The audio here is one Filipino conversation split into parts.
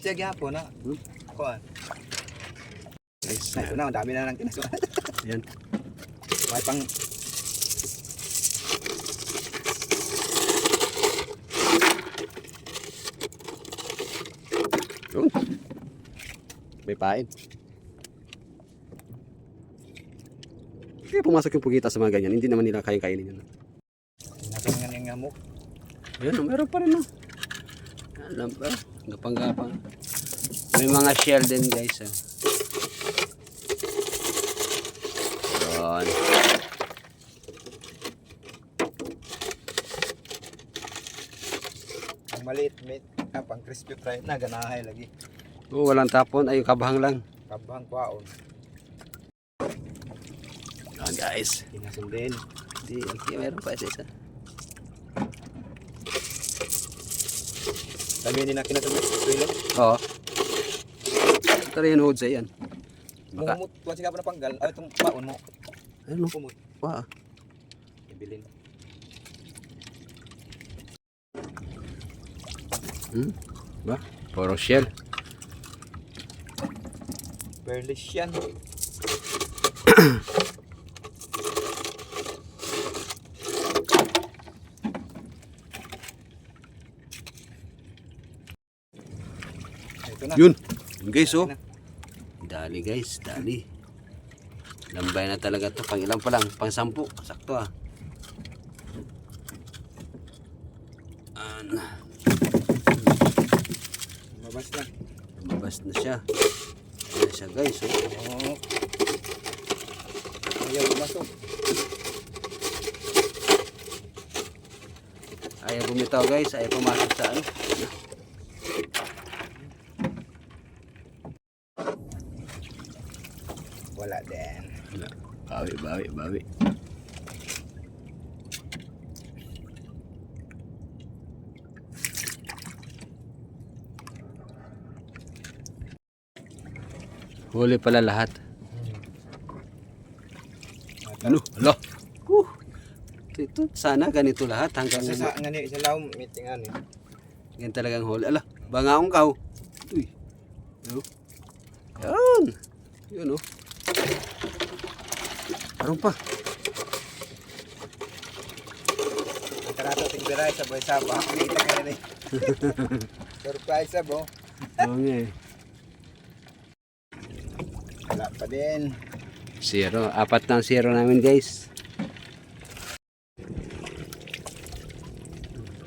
Siya gyapon na. Kuan. Guys, Ay, ito na, ang dami na lang kinasuan. yan. May pang Yun. May pain. Kaya pumasok yung pugita sa mga ganyan. Hindi naman nila kaya kainin yun. natin nga yung ngamok. Ayan, meron pa rin. No? Alam ba? Gapang-gapang. May mga shell din guys. Yun. Ang maliit, pang crispy fry na, ganahay lagi. Oh, walang tapon. Ay, kabahang lang. Kabahang kwaon. Ayan guys. Kinasundin. Di, okay, meron pa isa. Sabi din na kinasundin. Tuilo. Oo. Ito rin yung hood sa yan. Baka. Mumut. Tuwan siya pa na panggal. Ay, itong baon mo. Ano? Kumut. Wow. Ibilin. Ba? Puro shell. Perlish yan. Ito na. Yun. Yun guys, oh. Ito na. Dali guys, dali. Lambay na talaga to. Pang ilang pa lang? Pang 10. Sakto ah. Mabas na. Lumabas na siya. Ayan siya guys, oh. Oo. Ayaw pumasok. Ayaw bumitaw guys. Ayaw pumasok sa ano. Wala din. Bawi. Huli pala lahat. Ano? Alo. Ito, sana ganito lahat hanggang Kasi sa ngani sa laom meeting ani. yan talagang huli. Ala, bangaong kaw. Uy. Ano? Yan. Yun oh. Parang pa. Ang karato ting biray sa boy saba. Kita ka rin. Surprise sa bo. Oo nga eh. Wala pa din. 0. 4 ng 0 namin guys.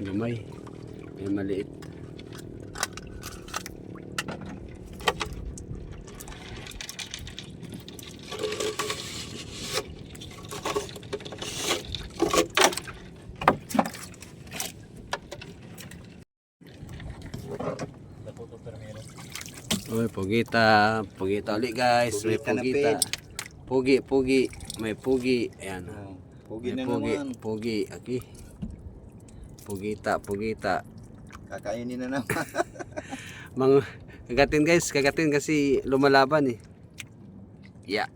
Gamay. May maliit. Uy, pugita ulit guys. May Pugita na, pugita. Pugi. May pugi. Ayan. Oh, pugi May na naman. Pugi. Okay. Pugita. Kakainin na naman. Mga kagatin guys. Kagatin kasi lumalaban eh. Yeah.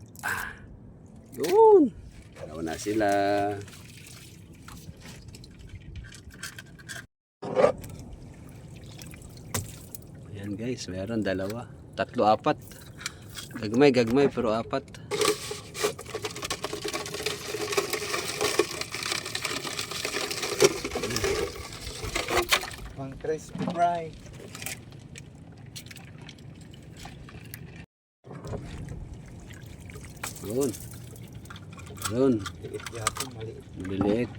Yun. Dalawa na sila. Ayan guys. Meron 2. 3, 4. Gagmay pero 4. Pang crispy fry. Yun. Liit yapon, maliit. Maliliit.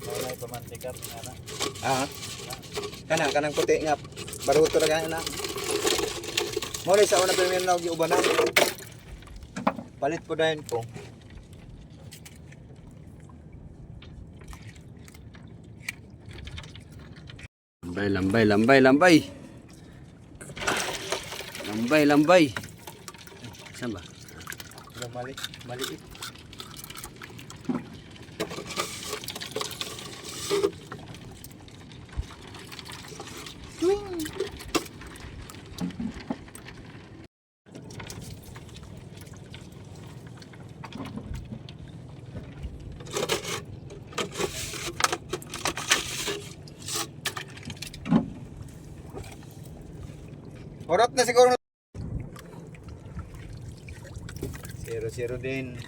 Wala pa mantika nga. Ah. Kanang puti nga. Baruto ra gani na. Muli sa una premium na giubanan. Palit po dayon ko. Lambay. Saan ba? Maliit. Orot na siguro. 0-0 din.